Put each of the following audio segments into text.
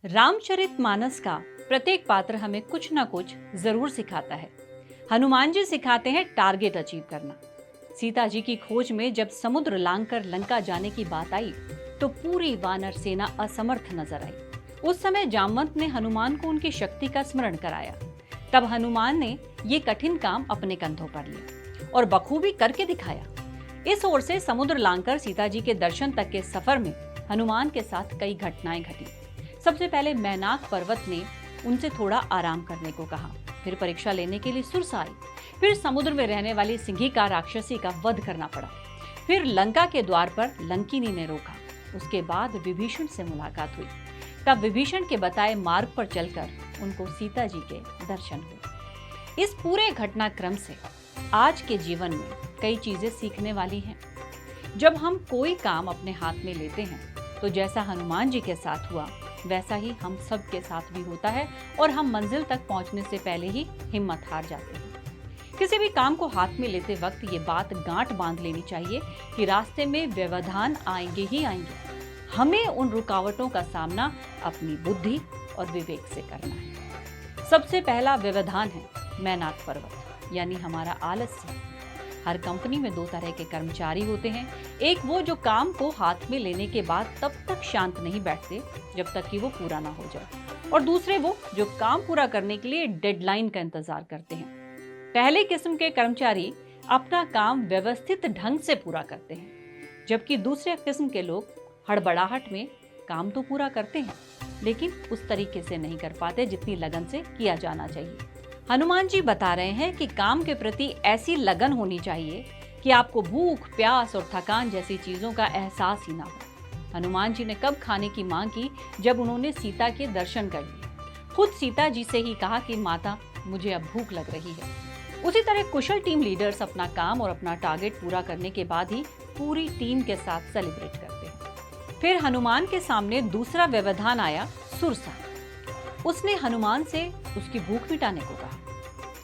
रामचरितमानस का प्रत्येक पात्र हमें कुछ ना कुछ जरूर सिखाता है। हनुमान जी सिखाते हैं टारगेट अचीव करना। सीता जी की खोज में जब समुद्र लांघकर लंका जाने की बात आई तो पूरी वानर सेना असमर्थ नजर आई। उस समय जामवंत ने हनुमान को उनकी शक्ति का स्मरण कराया। तब हनुमान ने ये कठिन काम अपने कंधों पर लिया और बखूबी करके दिखाया। इस ओर से समुद्र लांघकर सीता जी के दर्शन तक के सफर में हनुमान के साथ कई घटनाएं घटी। सबसे पहले मैनाक पर्वत ने उनसे थोड़ा आराम करने को कहा, फिर परीक्षा लेने के लिए सुरसा आई, फिर समुद्र में रहने वाली सिंहिका राक्षसी का वध करना पड़ा, फिर लंका के द्वार पर लंकिनी ने रोका। उसके बाद विभीषण से मुलाकात हुई। तब विभीषण के बताए मार्ग पर चलकर उनको सीता जी के दर्शन हुए। इस पूरे घटनाक्रम से आज के जीवन में कई चीजें सीखने वाली हैं। जब हम कोई काम अपने हाथ में लेते हैं तो जैसा हनुमान जी के साथ हुआ वैसा ही हम सब के साथ भी होता है और हम मंजिल तक पहुंचने से पहले ही हिम्मत हार जाते हैं। किसी भी काम को हाथ में लेते वक्त ये बात गांठ बांध लेनी चाहिए कि रास्ते में व्यवधान आएंगे ही आएंगे। हमें उन रुकावटों का सामना अपनी बुद्धि और विवेक से करना है। सबसे पहला व्यवधान है मैनाक पर्वत, यानी हमारा आलस्य। हर कंपनी में दो तरह के कर्मचारी होते हैं। एक वो जो काम को हाथ में लेने के बाद तब तक शांत नहीं बैठते जब तक कि वो पूरा ना हो जाए, और दूसरे वो जो काम पूरा करने के लिए डेडलाइन का इंतजार करते हैं। पहले किस्म के कर्मचारी अपना काम व्यवस्थित ढंग से पूरा करते हैं, जबकि दूसरे किस्म के लोग हड़बड़ाहट में काम तो पूरा करते हैं लेकिन उस तरीके से नहीं कर पाते जितनी लगन से किया जाना चाहिए। हनुमान जी बता रहे हैं कि काम के प्रति ऐसी लगन होनी चाहिए कि आपको भूख, प्यास और थकान जैसी चीजों का एहसास ही ना हो। हनुमान जी ने कब खाने की मांग की? जब उन्होंने सीता के दर्शन कर लिए। खुद सीता जी से ही कहा कि माता, मुझे अब भूख लग रही है। उसी तरह कुशल टीम लीडर्स अपना काम और अपना टारगेट पूरा करने के बाद ही पूरी टीम के साथ सेलिब्रेट करते हैं। फिर हनुमान के सामने दूसरा व्यवधान आया, सुरसा। उसने हनुमान से उसकी भूख मिटाने को कहा।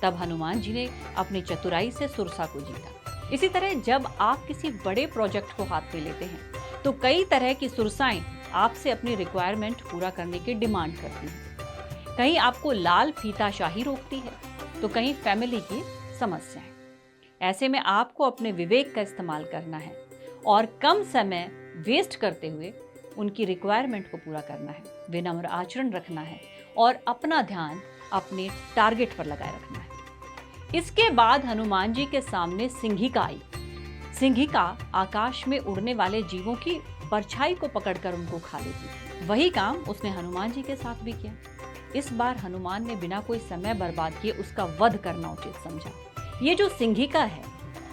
तब हनुमान जी ने अपनी चतुराई से सुरसा को जीता। इसी तरह जब आप किसी बड़े प्रोजेक्ट को हाथ में लेते हैं तो कई तरह की सुरसाएं आपसे अपनी रिक्वायरमेंट पूरा करने की डिमांड करती हैं। कहीं आपको लाल फीताशाही रोकती है तो कहीं फैमिली की समस्याएं। ऐसे में आपको अपने विवेक का इस्तेमाल करना है और कम समय वेस्ट करते हुए उनकी रिक्वायरमेंट को पूरा करना है, विनम्र आचरण रखना है और अपना ध्यान अपने टारगेट पर लगाए रखना है। इसके बाद हनुमान जी के सामने सिंहिका आई। सिंहिका आकाश में उड़ने वाले जीवों की परछाई को पकड़कर उनको खा लेती। वही काम उसने हनुमान जी के साथ भी किया। इस बार हनुमान ने बिना कोई समय बर्बाद किए उसका वध करना उचित समझा। ये जो सिंहिका है,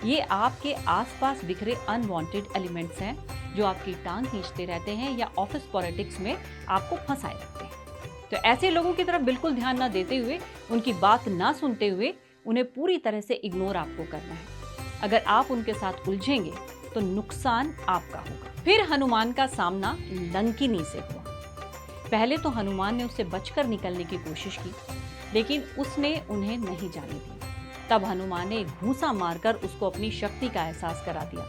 ये आपके आसपास बिखरे अनवांटेड एलिमेंट्स हैं जो आपकी टांग खींचते रहते हैं या ऑफिस पॉलिटिक्स में आपको फंसाए रखते हैं। तो ऐसे लोगों की तरफ बिल्कुल ध्यान ना देते हुए, उनकी बात ना सुनते हुए उन्हें पूरी तरह से इग्नोर आपको करना है। अगर आप उनके साथ उलझेंगे तो नुकसान आपका होगा। फिर हनुमान का सामना लंकिनी से हुआ। पहले तो हनुमान ने उससे बचकर निकलने की कोशिश की लेकिन उसने उन्हें नहीं जाने दी। तब हनुमान ने एक घूंसा मारकर उसको अपनी शक्ति का एहसास करा दिया।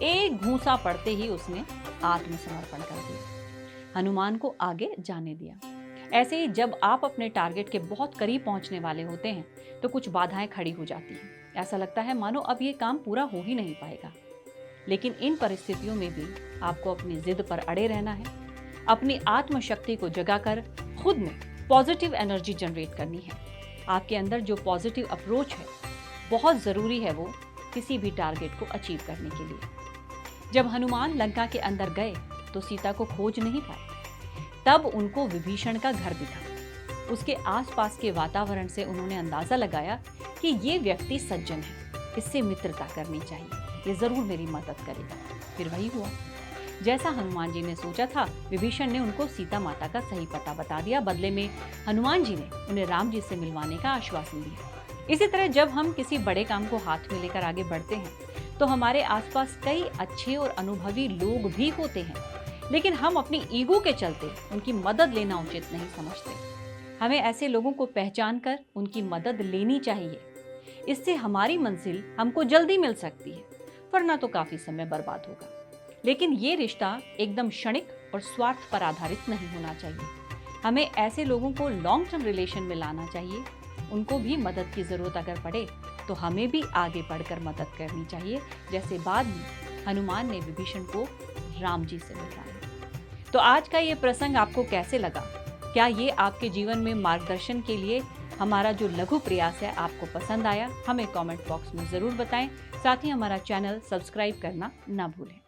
एक घूंसा पड़ते ही उसने आत्मसमर्पण कर दिया, हनुमान को आगे जाने दिया। ऐसे ही जब आप अपने टारगेट के बहुत करीब पहुंचने वाले होते हैं तो कुछ बाधाएं खड़ी हो जाती हैं। ऐसा लगता है मानो अब ये काम पूरा हो ही नहीं पाएगा। लेकिन इन परिस्थितियों में भी आपको अपनी जिद पर अड़े रहना है। अपनी आत्मशक्ति को जगाकर खुद में पॉजिटिव एनर्जी जनरेट करनी है। आपके अंदर जो पॉजिटिव अप्रोच है बहुत जरूरी है वो किसी भी टारगेट को अचीव करने के लिए। जब हनुमान लंका के अंदर गए तो सीता को खोज नहीं पाए। तब उनको विभीषण का घर दिखा। उसके आसपास के वातावरण से उन्होंने अंदाजा लगाया कि ये व्यक्ति सज्जन है, इससे मित्रता करनी चाहिए, ये जरूर मेरी मदद करेगा। फिर वही हुआ जैसा हनुमान जी ने सोचा था। विभीषण ने उनको सीता माता का सही पता बता दिया। बदले में हनुमान जी ने उन्हें राम जी से मिलवाने का आश्वासन दिया। इसी तरह जब हम किसी बड़े काम को हाथ में लेकर आगे बढ़ते हैं तो हमारे आसपास कई अच्छे और अनुभवी लोग भी होते हैं, लेकिन हम अपनी ईगो के चलते उनकी मदद लेना उचित नहीं समझते। हमें ऐसे लोगों को पहचान कर उनकी मदद लेनी चाहिए। इससे हमारी मंजिल हमको जल्दी मिल सकती है, वरना तो काफी समय बर्बाद होगा। लेकिन ये रिश्ता एकदम क्षणिक और स्वार्थ पर आधारित नहीं होना चाहिए। हमें ऐसे लोगों को लॉन्ग टर्म रिलेशन में लाना चाहिए। उनको भी मदद की जरूरत अगर पड़े तो हमें भी आगे बढ़कर मदद करनी चाहिए, जैसे बाद में हनुमान ने विभीषण को राम जी से मिलवाया। तो आज का ये प्रसंग आपको कैसे लगा? क्या ये आपके जीवन में मार्गदर्शन के लिए हमारा जो लघु प्रयास है आपको पसंद आया? हमें कमेंट बॉक्स में जरूर बताएं। साथ ही हमारा चैनल सब्सक्राइब करना ना भूलें।